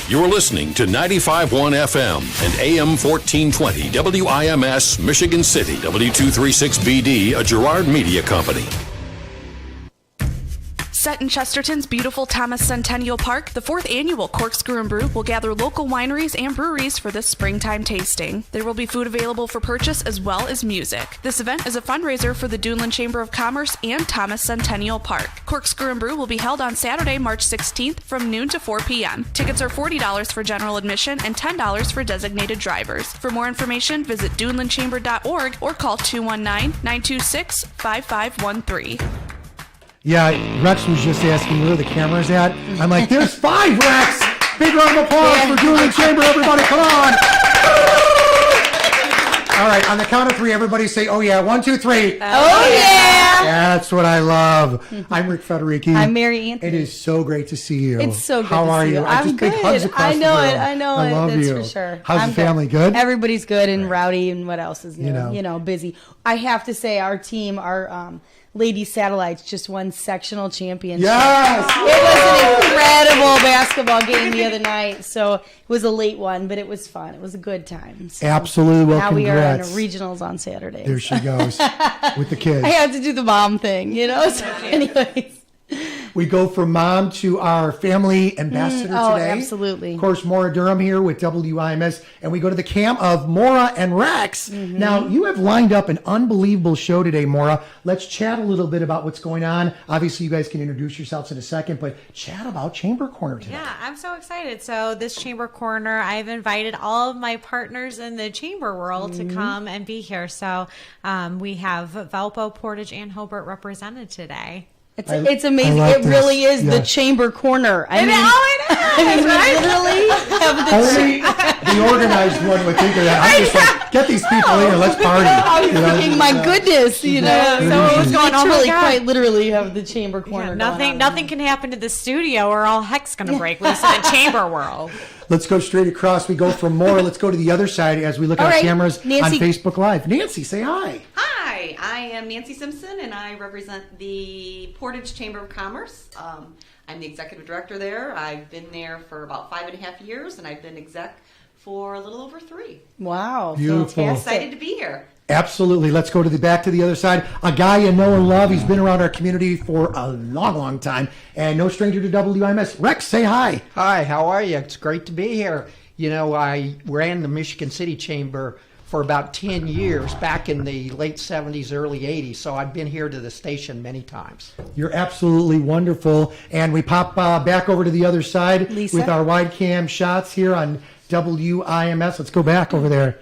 You're listening to 95.1 FM and AM 1420 WIMS, Michigan City, W236BD, a Girard Media Company. Set in Chesterton's beautiful Thomas Centennial Park, the 4th annual Corkscrew and Brew will gather local wineries and breweries for this springtime tasting. There will be food available for purchase as well as music. This event is a fundraiser for the Duneland Chamber of Commerce and Thomas Centennial Park. Corkscrew and Brew will be held on Saturday, March 16th from noon to 4 p.m. Tickets are $40 for general admission and $10 for designated drivers. For more information, visit dunelandchamber.org or call 219-926-5513. Yeah, Rex was just asking where the camera's at. I'm like, there's 5, Rex! Big round of applause for Duneland Chamber, everybody, come on! All right, on the count of 3, everybody say, oh yeah, 1, 2, 3. Oh yeah! That's what I love. I'm Rick Federici. I'm Mary Anthony. It is so great to see you. It's so good How to are see you. I I'm just good. big hugs across I know the it. room. I know I it. love That's you. for sure. How's the family? Good? Everybody's good and rowdy and what else is new? You know. Busy. I have to say our team, our Lady Satellites just won sectional championship. Yes! It was an incredible basketball game the other night. So it was a late one, but it was fun. It was a good time. So Absolutely. Well, now congrats. we are in regionals on Saturday. There she goes with the kids. I had to do the mom thing, So anyways. We go from mom to our family ambassador today. Oh, absolutely. Of course, Maura Durham here with WIMS, and we go to the camp of Maura and Rex. Mm-hmm. Now, you have lined up an unbelievable show today, Maura. Let's chat a little bit about what's going on. Obviously, you guys can introduce yourselves in a second, but chat about Chamber Corner today. Yeah, I'm so excited. So this Chamber Corner, I've invited all of my partners in the chamber world to come and be here. So we have Valpo, Portage, and Hobart represented today. It's amazing. like It really this. is the chamber corner. I mean, Right? we literally have the Only the organized one would think of that. I'm just like, get these people in here, let's party. I was thinking, my goodness, So what's going on? Literally, Oh my God. quite literally have the chamber corner. Nothing can happen to the studio or all heck's going to break loose in the chamber world. Let's go straight across. We go from Maura. Let's go to the other side as we look at All our right, cameras Nancy. on Facebook Live. Nancy, say hi. Hi, I am Nancy Simpson, and I represent the Portage Chamber of Commerce. I'm the executive director there. I've been there for about 5.5 years, and I've been exec for a little over 3. Wow, Beautiful. fantastic. Excited to be here. Absolutely. Let's go to the back to the other side. A guy you know and love. He's been around our community for a long, long time, and no stranger to WIMS. Rex, say hi. Hi, how are you? It's great to be here. I ran the Michigan City Chamber for about 10 years back in the late 70s, early 80s, so I've been here to the station many times. You're absolutely wonderful. And we pop back over to the other side Lisa? with our wide cam shots here on WIMS. Let's go back over there.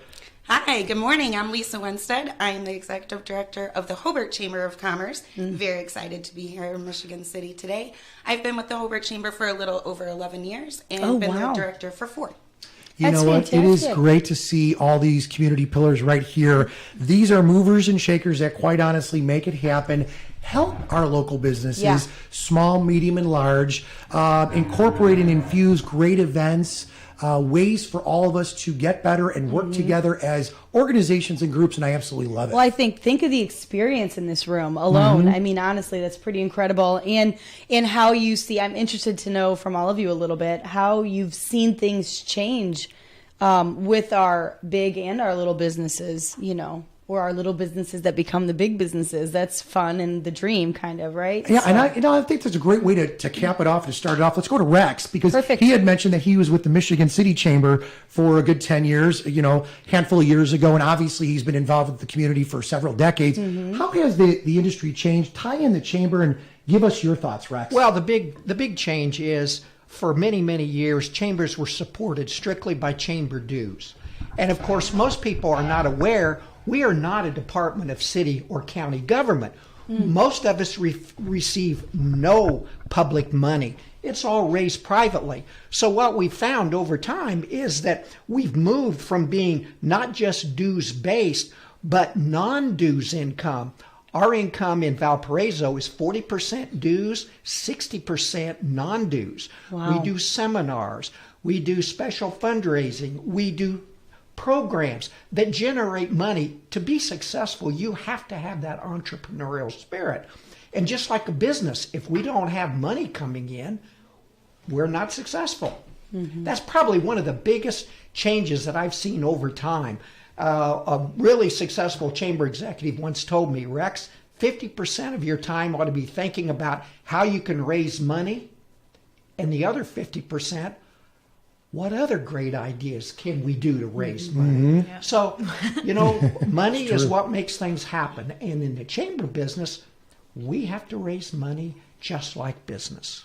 Hi, good morning. I'm Lisa Winstead. I'm the Executive Director of the Hobart Chamber of Commerce. Very excited to be here in Michigan City today. I've been with the Hobart Chamber for a little over 11 years and been wow. the director for 4. You That's know what? It is fantastic. great to see all these community pillars right here. These are movers and shakers that quite honestly make it happen. Help our local businesses, Yeah. small, medium, and large, incorporate and infuse great events, ways for all of us to get better and work together as organizations and groups, and I absolutely love it. Well, I think of the experience in this room alone. I mean, honestly, that's pretty incredible. And how you see, I'm interested to know from all of you a little bit how you've seen things change with our big and our little businesses, or our little businesses that become the big businesses. That's fun and the dream, kind of, right? Yeah, So- and I think that's a great way to cap it off and to start it off. Let's go to Rex, because Perfect. he had mentioned that he was with the Michigan City Chamber for a good 10 years, handful of years ago, and obviously he's been involved with the community for several decades. How has the industry changed? Tie in the chamber and give us your thoughts, Rex. Well, the big change is for many, many years, chambers were supported strictly by chamber dues. And of course, most people are not aware we are not a department of city or county government. Most of us receive no public money. It's all raised privately. So what we found over time is that we've moved from being not just dues-based, but non-dues income. Our income in Valparaiso is 40% dues, 60% non-dues. Wow. We do seminars. We do special fundraising. We do programs that generate money. To be successful, you have to have that entrepreneurial spirit. And just like a business, if we don't have money coming in, we're not successful. That's probably one of the biggest changes that I've seen over time. A really successful chamber executive once told me, Rex, 50% of your time ought to be thinking about how you can raise money, and the other 50%, what other great ideas can we do to raise money? Yeah. So, money is what makes things happen. And in the chamber business, we have to raise money just like business.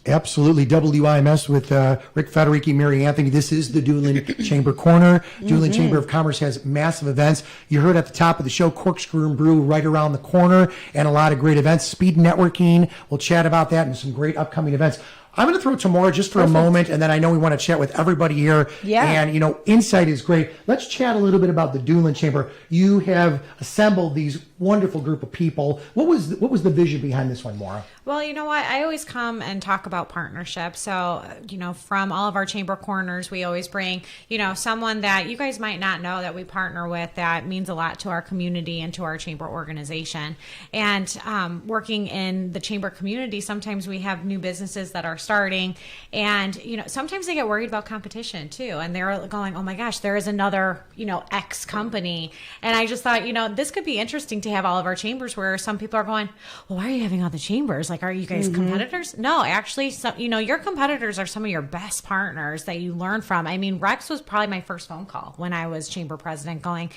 Absolutely. WIMS with Rick Federici, Mary Anthony. This is the Duneland Chamber Corner. Duneland Chamber of Commerce has massive events. You heard at the top of the show, Corkscrew and Brew right around the corner, and a lot of great events. Speed networking. We'll chat about that and some great upcoming events. I'm going to throw it to Maura just for a moment, and then I know we want to chat with everybody here. Yeah. And, insight is great. Let's chat a little bit about the Duneland Chamber. You have assembled these wonderful group of people. What was the vision behind this one, Maura? Well, you know what? I always come and talk about partnership. So, from all of our chamber corners, we always bring, someone that you guys might not know that we partner with that means a lot to our community and to our chamber organization. And working in the chamber community, sometimes we have new businesses that are starting, and sometimes they get worried about competition too, and they're going, oh my gosh, there is another X company. And I just thought this could be interesting to have all of our chambers where some people are going, well, why are you having all the chambers? Like, are you guys competitors? No, actually, your competitors are some of your best partners that you learn from. I mean, Rex was probably my first phone call when I was chamber president, going,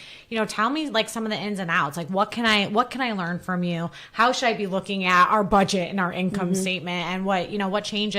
tell me like some of the ins and outs, like what can I learn from you? How should I be looking at our budget and our income statement, and what changes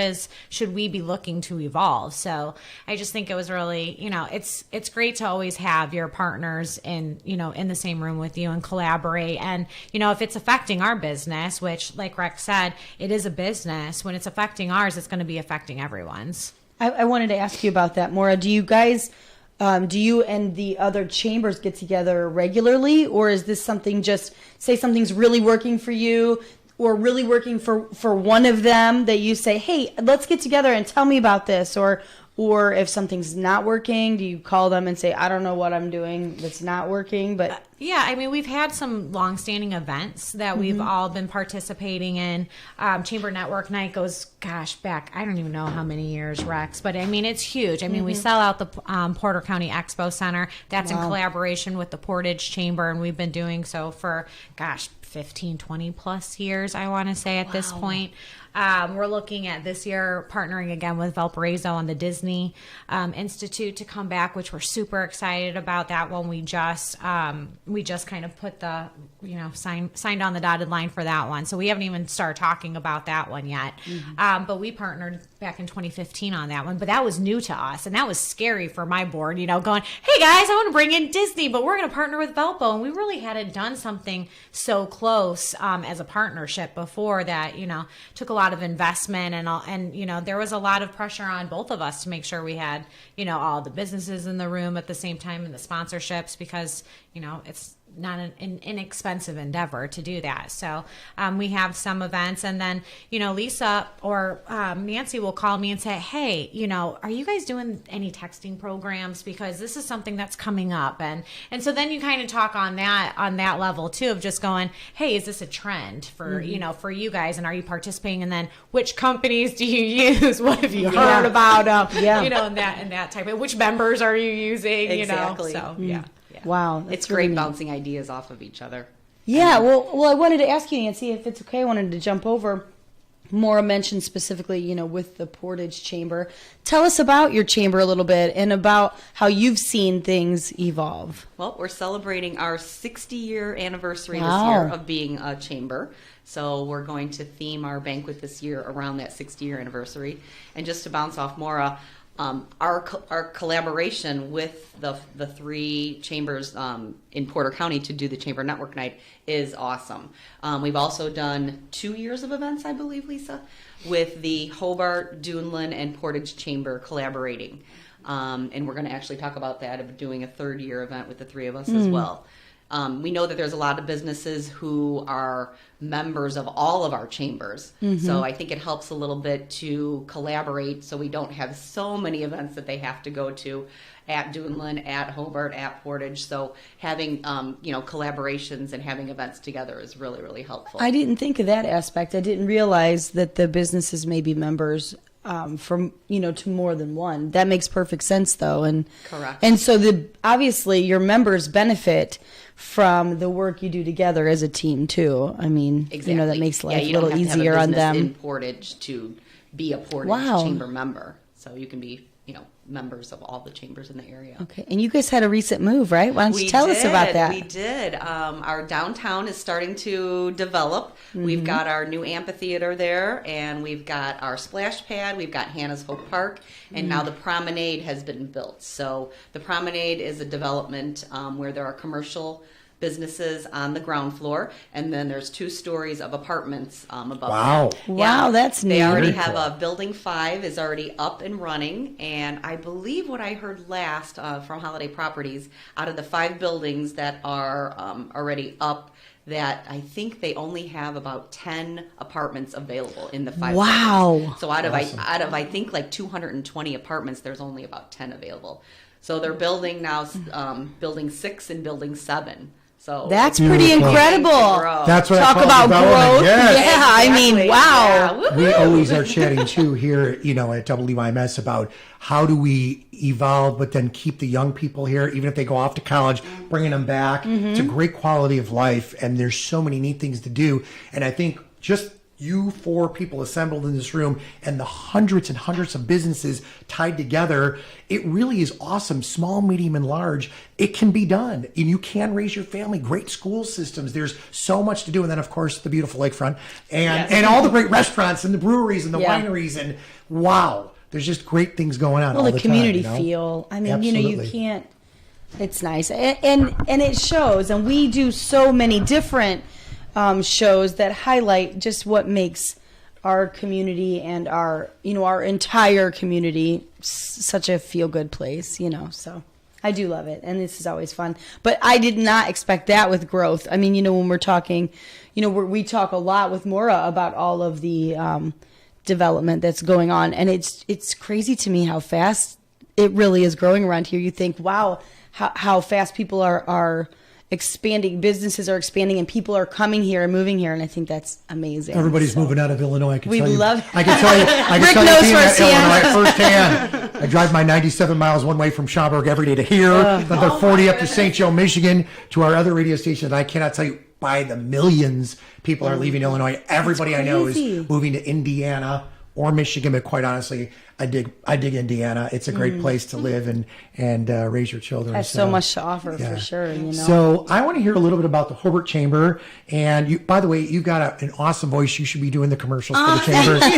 should we be looking to evolve? So I just think it was really, it's great to always have your partners in the same room with you and collaborate. And, if it's affecting our business, which like Rex said, it is a business, when it's affecting ours, it's going to be affecting everyone's. I wanted to ask you about that, Maura. Do you guys, do you and the other chambers get together regularly, or is this something just, say something's really working for you, or really working for one of them, that you say, hey, let's get together and tell me about this? Or if something's not working, do you call them and say, I don't know what I'm doing that's not working? But yeah, I mean, we've had some longstanding events that we've all been participating in. Chamber Network Night goes, back, I don't even know how many years, Rex, but I mean, it's huge. I mean, we sell out the Porter County Expo Center. That's in collaboration with the Portage Chamber, and we've been doing so for, 15, 20 plus years, I want to say at this point. We're looking at this year partnering again with Valparaiso on the Disney Institute to come back, which we're super excited about. That one we just kind of put the signed on the dotted line for that one. So we haven't even started talking about that one yet. But we partnered back in 2015 on that one. But that was new to us, and that was scary for my board. Going, hey guys, I want to bring in Disney, but we're going to partner with Valpo, and we really hadn't done something so close as a partnership before that. Took a lot of investment, and there was a lot of pressure on both of us to make sure we had all the businesses in the room at the same time, and the sponsorships, because it's not an inexpensive endeavor to do that. So we have some events, and then Lisa or Nancy will call me and say, hey, are you guys doing any texting programs, because this is something that's coming up, and so then you kind of talk on that level too, of just going, hey, is this a trend for for you guys, and are you participating, and then which companies do you use, what have you heard about and that type of, which members are you using, Exactly. So yeah. Wow, It's great bouncing ideas off of each other. Yeah, well, I wanted to ask you, Nancy, if it's okay. I wanted to jump over. Maura mentioned specifically, with the Portage Chamber. Tell us about your chamber a little bit, and about how you've seen things evolve. Well, we're celebrating our 60-year anniversary this year of being a chamber. So we're going to theme our banquet this year around that 60-year anniversary. And just to bounce off Maura, our collaboration with the three chambers in Porter County to do the Chamber Network Night is awesome. We've also done 2 years of events, I believe, Lisa, with the Hobart, Duneland, and Portage Chamber collaborating. And we're going to actually talk about that, of doing a third-year event with the three of us as well. We know that there's a lot of businesses who are members of all of our chambers. So I think it helps a little bit to collaborate, so we don't have so many events that they have to go to at Duneland, at Hobart, at Portage. So having, collaborations and having events together is really, really helpful. I didn't think of that aspect. I didn't realize that the businesses may be members from to more than one. That makes perfect sense, though, and Correct. And so obviously your members benefit from the work you do together as a team too. I mean, Exactly. that makes life you a don't little have to have easier on business them. in Portage to be a Portage Wow. chamber member, so you can be members of all the chambers in the area. Okay, and you guys had a recent move, right? Why don't you tell us about that? We did. Our downtown is starting to develop. We've got our new amphitheater there, and we've got our splash pad. We've got Hannah's Hope Park, and now the promenade has been built. So the promenade is a development where there are commercial businesses on the ground floor, and then there's 2 stories of apartments above. Wow. that. Wow, that's They neat. already Very have cool. a building 5 is already up and running, and I believe what I heard last from Holiday Properties, out of the 5 buildings that are already up, that I think they only have about 10 apartments available in the 5 Wow. buildings. So out of I think like 220 apartments, there's only about 10 available. So they're building now building 6 and building 7. So That's it's pretty Beautiful. incredible. That's what I Talk call about development. growth. Yes. Yeah, I mean, Exactly. wow. Yeah. We Woohoo. always are chatting too here, at WIMS about how do we evolve, but then keep the young people here, even if they go off to college, bringing them back. It's a great quality of life, and there's so many neat things to do. And I think just you 4 people assembled in this room and the hundreds and hundreds of businesses tied together, it really is awesome. Small, medium, and large, it can be done. And you can raise your family. Great school systems. There's so much to do. And then, of course, the beautiful lakefront and all the great restaurants and the breweries and the Yeah. wineries. And wow, there's just great things going on Well, all the the community time. feel. I mean, Absolutely. you can't. It's nice, and it shows. And we do so many different shows that highlight just what makes our community and our entire community such a feel good place. So I do love it, and this is always fun. But I did not expect that with growth. I mean, when we're talking, we talk a lot with Maura about all of the development that's going on, and it's crazy to me how fast it really is growing around here. You think, wow, how fast people are expanding, businesses are expanding, and people are coming here and moving here, and I think that's amazing. Everybody's moving out of Illinois. I can We tell you. love- I can tell you. I Rick can tell knows you being at Illinois firsthand. firsthand. I drive my 97 miles one way from Schaumburg every day to here, another 40 up to St. Joe, Michigan, to our other radio station. And I cannot tell you, by the millions, people are leaving Illinois. Everybody I know is crazy. moving to Indiana or Michigan, but quite honestly, I dig Indiana. It's a great place to live and raise your children. Has so much to offer for sure. So I want to hear a little bit about the Hobart Chamber. And you, by the way, you've got an awesome voice. You should be doing the commercials for the chamber. You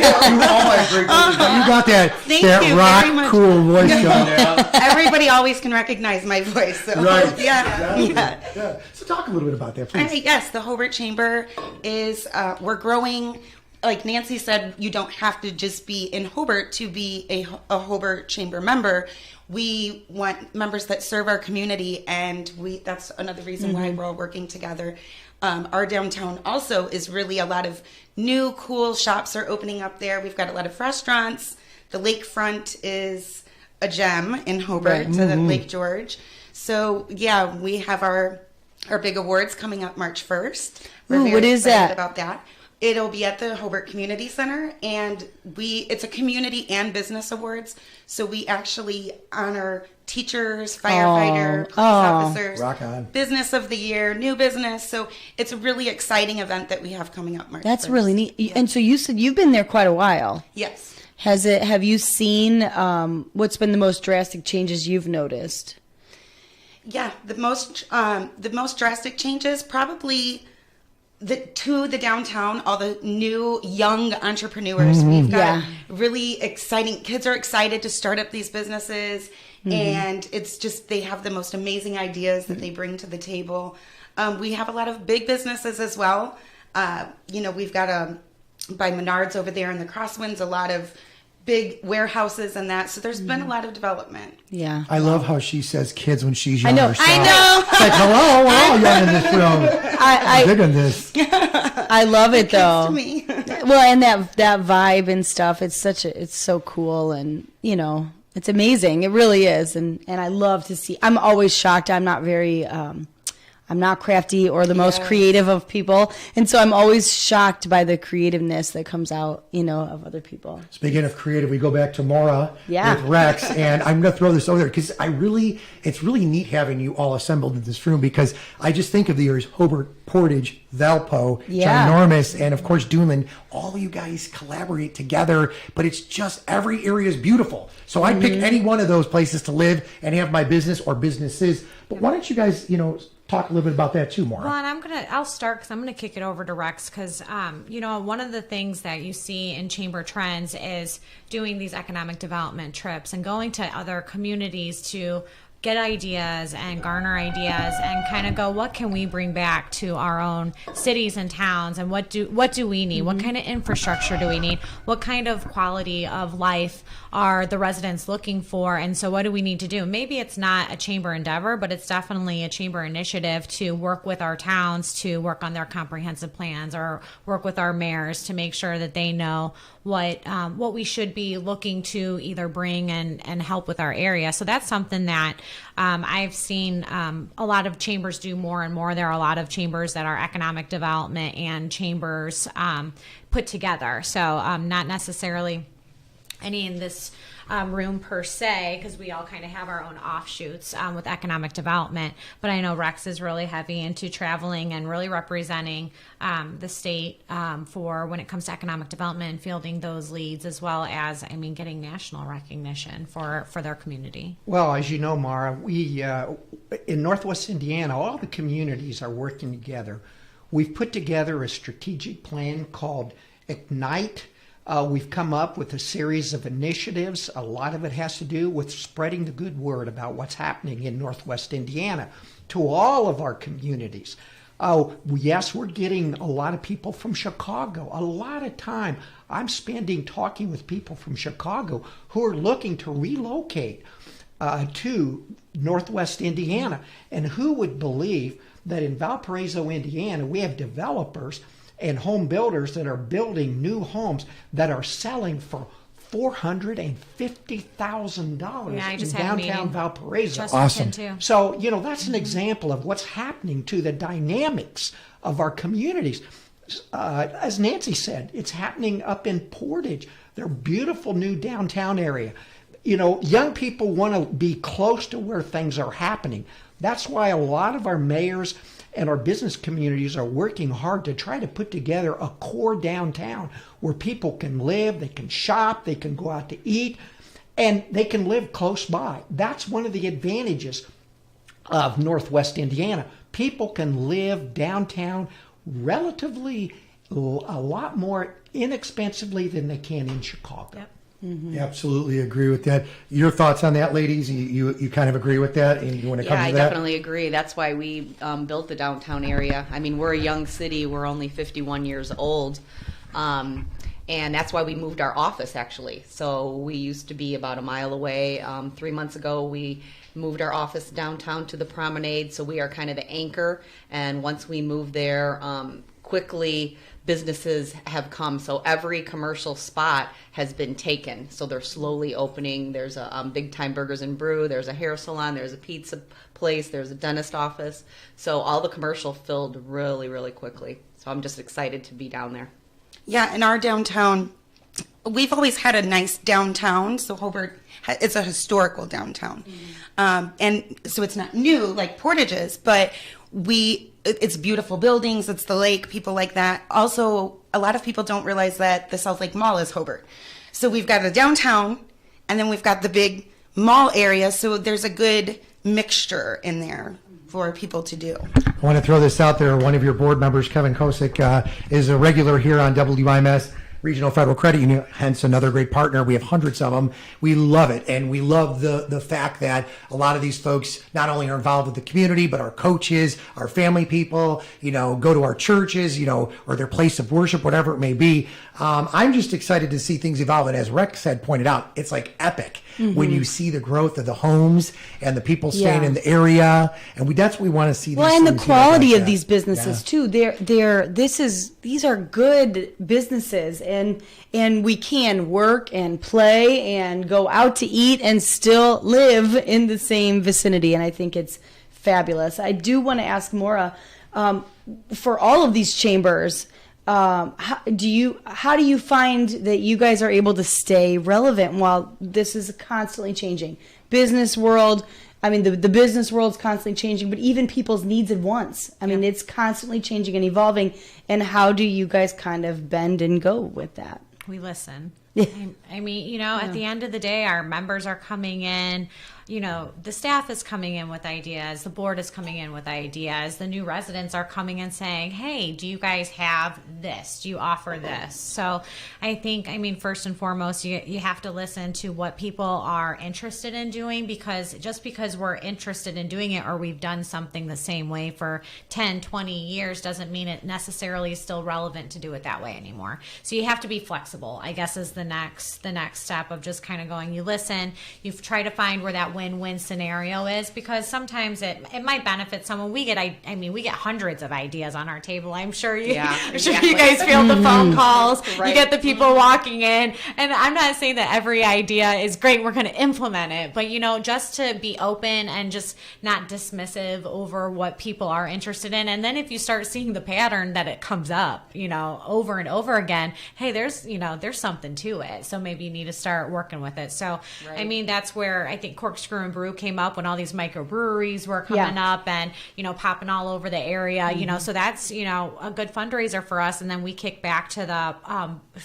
got that Thank you very rock much. cool voice on there. Everybody always can recognize my voice. So. Right. Yeah. So talk a little bit about that, All please. right, yes, the Hobart Chamber is, we're growing. Like Nancy said, you don't have to just be in Hobart to be a Hobart Chamber member. We want members that serve our community, and that's another reason why we're all working together. Our downtown also is really a lot of new, cool shops are opening up there. We've got a lot of restaurants. The lakefront is a gem in Hobart to the Lake George. So, yeah, we have our big awards coming up March 1st. We're Ooh, very what is excited that? about that. It'll be at the Hobart Community Center, and it's a community and business awards. So we actually honor teachers, firefighter, police officers, Rock on. business of the year, new business. So it's a really exciting event that we have coming up March That's 1st. really neat. And so you said you've been there quite a while. Yes. Have you seen what's been the most drastic changes you've noticed? Yeah, the most drastic changes probably to the downtown, all the new young entrepreneurs. We've got really exciting kids are excited to start up these businesses, and it's just they have the most amazing ideas that they bring to the table. We have a lot of big businesses as well. We've got by Menards over there in the Crosswinds, a lot of big warehouses and that. So there's been a lot of development. Yeah. I love how she says kids when she's young know. herself. I know. It's like, hello, we're all young in this room. I'm digging this. I love it though. To me. Well, and that vibe and stuff, it's so cool, and it's amazing. It really is. And I love to see, I'm always shocked. I'm not very I'm not crafty or the most creative of people. And so I'm always shocked by the creativeness that comes out, of other people. Speaking of creative, we go back to Maura Yeah. with Rex, and I'm going to throw this over there because it's really neat having you all assembled in this room, because I just think of the years Hobart, Portage, Valpo, Yeah. Ginormous, and of course Dunlin. All of you guys collaborate together, but it's just every area is beautiful. So I'd pick any one of those places to live and have my business or businesses. But why don't you guys, talk a little bit about that too, Maura? Well, and I'll start because I'm gonna kick it over to Rex because one of the things that you see in Chamber Trends is doing these economic development trips and going to other communities to get ideas and garner ideas and kind of go, what can we bring back to our own cities and towns, and what do we need? What kind of infrastructure do we need? What kind of quality of life are the residents looking for? And so what do we need to do? Maybe it's not a chamber endeavor, but it's definitely a chamber initiative to work with our towns to work on their comprehensive plans, or work with our mayors to make sure that they know what we should be looking to either bring and help with our area. So that's something that I've seen a lot of chambers do more and more. There are a lot of chambers that are economic development and chambers put together. So not necessarily any in this room per se, because we all kind of have our own offshoots with economic development. But I know Rex is really heavy into traveling and really representing the state for when it comes to economic development and fielding those leads, as well as, getting national recognition for their community. Well, as you know, Mara, we in Northwest Indiana, all the communities are working together. We've put together a strategic plan called Ignite. We've come up with a series of initiatives. A lot of it has to do with spreading the good word about what's happening in Northwest Indiana to all of our communities. Yes, we're getting a lot of people from Chicago. A lot of time I'm spending talking with people from Chicago who are looking to relocate to Northwest Indiana. And who would believe that in Valparaiso, Indiana, we have developers and home builders that are building new homes that are selling for $450,000 in downtown Valparaiso. Awesome. So, that's an example of what's happening to the dynamics of our communities. As Nancy said, it's happening up in Portage, their beautiful new downtown area. Young people want to be close to where things are happening. That's why a lot of our mayors and our business communities are working hard to try to put together a core downtown where people can live, they can shop, they can go out to eat, and they can live close by. That's one of the advantages of Northwest Indiana. People can live downtown relatively a lot more inexpensively than they can in Chicago. Yep. Mm-hmm. Absolutely agree with that. Your thoughts on that, ladies? You kind of agree with that, and you want to come to that? Yeah, I definitely agree. That's why we built the downtown area. We're a young city. We're only 51 years old, and that's why we moved our office, actually. So we used to be about a mile away. 3 months ago, we moved our office downtown to the promenade, so we are kind of the anchor. And once we moved there, quickly businesses have come, so every commercial spot has been taken, so they're slowly opening. There's a Big Time Burgers and Brew, there's a hair salon, there's a pizza place, there's a dentist office, so all the commercial filled really, really quickly. So I'm just excited to be down there. Yeah, in our downtown, we've always had a nice downtown, so Hobart, it's a historical downtown. And so it's not new like Portage is, but it's beautiful buildings, it's the lake, people like that. Also, a lot of people don't realize that the South Lake Mall is Hobart. So we've got the downtown, and then we've got the big mall area, so there's a good mixture in there for people to do. I want to throw this out there. One of your board members, Kevin Kosick, is a regular here on WIMS Regional Federal Credit Union, hence another great partner. We have hundreds of them. We love it, and we love the fact that a lot of these folks not only are involved with the community, but our coaches, our family people, go to our churches, or their place of worship, whatever it may be. I'm just excited to see things evolve, and as Rex had pointed out, it's like epic when you see the growth of the homes and the people staying in the area, and that's what we want to see. Well, and the quality of these businesses too. These are good businesses, and we can work and play and go out to eat and still live in the same vicinity, and I think it's fabulous. I do want to ask Maura, for all of these chambers, how do you find that you guys are able to stay relevant while this is constantly changing? Business world, I mean, the business world's constantly changing, but even people's needs and wants. I mean, it's constantly changing and evolving. And how do you guys kind of bend and go with that? We listen. Yeah. I mean, at the end of the day, our members are coming in, the staff is coming in with ideas, the board is coming in with ideas, the new residents are coming in saying, hey, do you guys have this? Do you offer this? So I think, first and foremost, you have to listen to what people are interested in doing, because just because we're interested in doing it or we've done something the same way for 10, 20 years doesn't mean it necessarily is still relevant to do it that way anymore. So you have to be flexible, I guess, is the next step of just kind of going, you listen, you try to find where that win-win scenario is, because sometimes it might benefit someone. We get hundreds of ideas on our table. I'm sure you guys feel the phone calls. Right. You get the people walking in, and I'm not saying that every idea is great, we're going to implement it, but just to be open and just not dismissive over what people are interested in. And then if you start seeing the pattern that it comes up, over and over again, hey, there's something to it. So maybe you need to start working with it. So, right. That's where I think Corkscrew and Brew came up, when all these microbreweries were coming up and, popping all over the area, so that's, a good fundraiser for us. And then we kick back to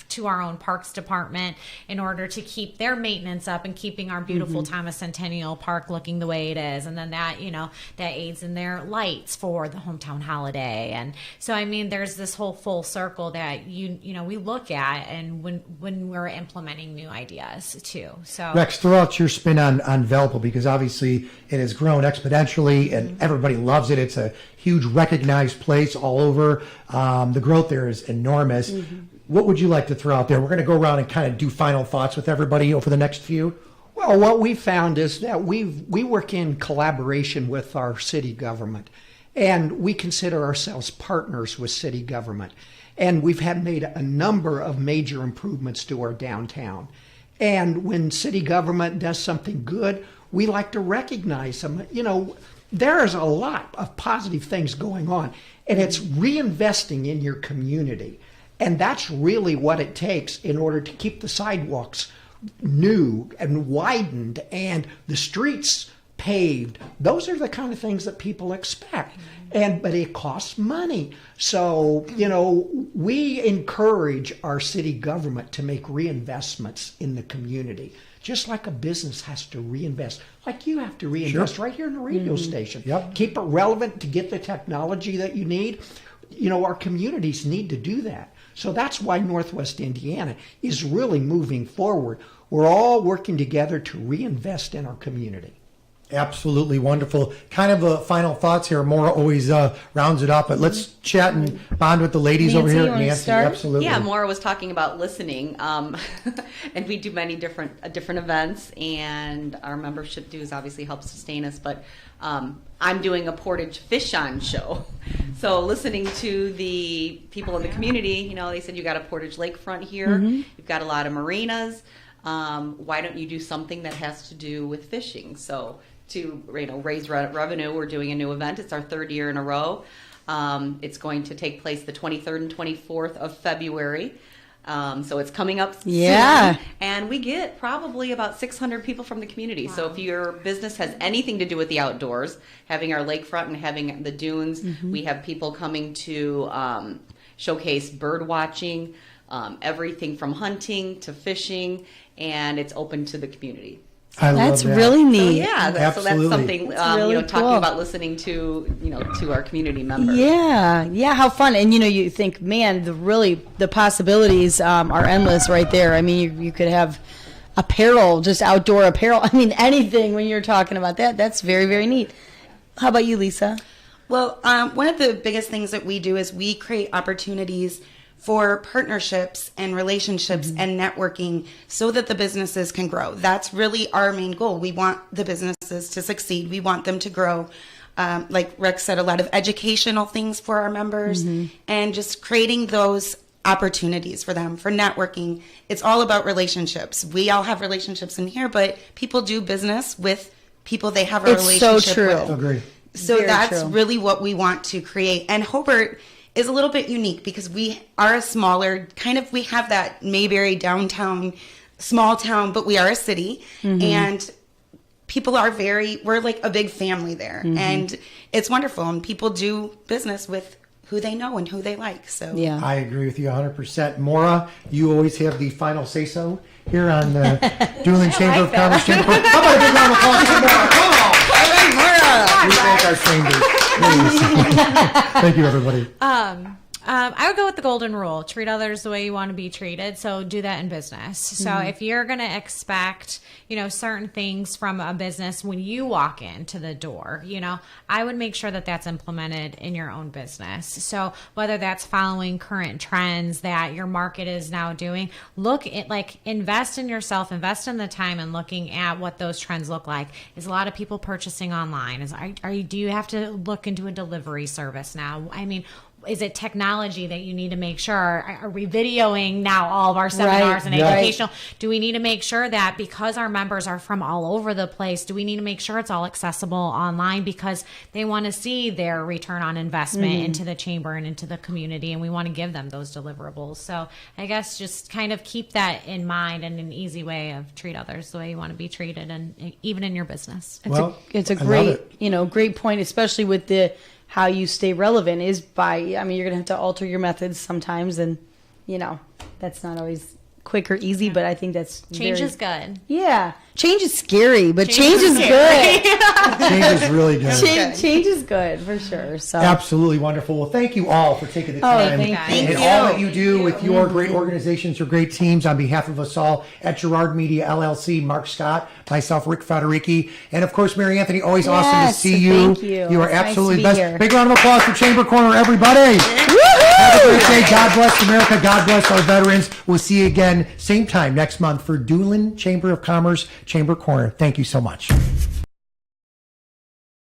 to our own parks department in order to keep their maintenance up and keeping our beautiful Thomas Centennial Park looking the way it is. And then that, that aids in their lights for the hometown holiday. And so, there's this whole full circle that we look at, and when we're implementing new ideas too. So Rex, throw out your spin on Velpo, because obviously it has grown exponentially and everybody loves it. It's a huge recognized place all over. The growth there is enormous. What would you like to throw out there? We're going to go around and kind of do final thoughts with everybody over the next few. Well, what we found is that we work in collaboration with our city government, and we consider ourselves partners with city government. And we've made a number of major improvements to our downtown. And when city government does something good, we like to recognize them. There is a lot of positive things going on, and it's reinvesting in your community. And that's really what it takes in order to keep the sidewalks new and widened and the streets paved. Those are the kind of things that people expect. But it costs money. So, we encourage our city government to make reinvestments in the community, just like a business has to reinvest, like you have to reinvest right here in the radio station. Yep. Keep it relevant to get the technology that you need. Our communities need to do that. So that's why Northwest Indiana is really moving forward. We're all working together to reinvest in our community. Absolutely wonderful. Kind of final thoughts here. Maura always rounds it up, but let's chat and bond with the ladies over here. Nancy, absolutely. Yeah, Maura was talking about listening, and we do many different events, and our membership dues obviously help sustain us. But I'm doing a Portage Fish On show, so listening to the people in the community. They said you got a Portage Lakefront here. You've got a lot of marinas. Why don't you do something that has to do with fishing? So to raise revenue, we're doing a new event. It's our third year in a row. It's going to take place the 23rd and 24th of February. So it's coming up soon. And we get probably about 600 people from the community. Wow. So if your business has anything to do with the outdoors, having our lakefront and having the dunes, we have people coming to showcase bird watching, everything from hunting to fishing, and it's open to the community. That's really neat. So that's something really talking cool. about listening to to our community members. Yeah, how fun! And you think, man, the possibilities are endless right there. You could have apparel, just outdoor apparel. Anything when you're talking about that. That's very, very neat. How about you, Lisa? Well, one of the biggest things that we do is we create opportunities for partnerships and relationships and networking so that the businesses can grow. That's really our main goal. We want the businesses to succeed. We want them to grow. Like Rex said, a lot of educational things for our members and just creating those opportunities for them, for networking. It's all about relationships. We all have relationships in here, but people do business with people they have a relationship with. Agree. So Very that's true. really what we want to create. And Hobart is a little bit unique because we are a smaller, we have that Mayberry downtown, small town, but we are a city. And people are we're like a big family there. And it's wonderful. And people do business with who they know and who they like. So Yeah. I agree with you 100%. Maura, you always have the final say-so here on the Doolin Chamber of Commerce. How about a big round of applause for Maura? Come on. We thank our chambers. Please. Thank you, everybody. I would go with the golden rule: treat others the way you want to be treated. So do that in business. So if you're going to expect, certain things from a business when you walk into the door, I would make sure that that's implemented in your own business. So whether that's following current trends that your market is now doing, invest in yourself, invest in the time and looking at what those trends look like. Is a lot of people purchasing online? Do you have to look into a delivery service now? I mean, is it technology that you need to make sure? Are we videoing now all of our seminars and educational? Do we need to make sure that because our members are from all over the place, do we need to make sure it's all accessible online because they want to see their return on investment into the chamber and into the community, and we want to give them those deliverables. So I guess just kind of keep that in mind and an easy way of treat others the way you want to be treated, and even in your business. It's a I love great, great point, especially with how you stay relevant is by, you're going to have to alter your methods sometimes. And, that's not always quick or easy, but I think that's Change is good. Yeah. Change is scary, but change is good. Change is really good. Change is good for sure. So Absolutely wonderful. Well, thank you all for taking the time thank and all that you do with your great organizations, your great teams. On behalf of us all at Gerard Media LLC, Mark Scott, myself, Rick Federici, and of course, Mary Anthony. Always awesome to see you. Thank you. You are It's nice absolutely to the be best. here. Big round of applause for Chamber Corner, everybody. Have a great day. God bless America. God bless our veterans. We'll see you again same time next month for Doolin Chamber of Commerce, Chamber Corner. Thank you so much.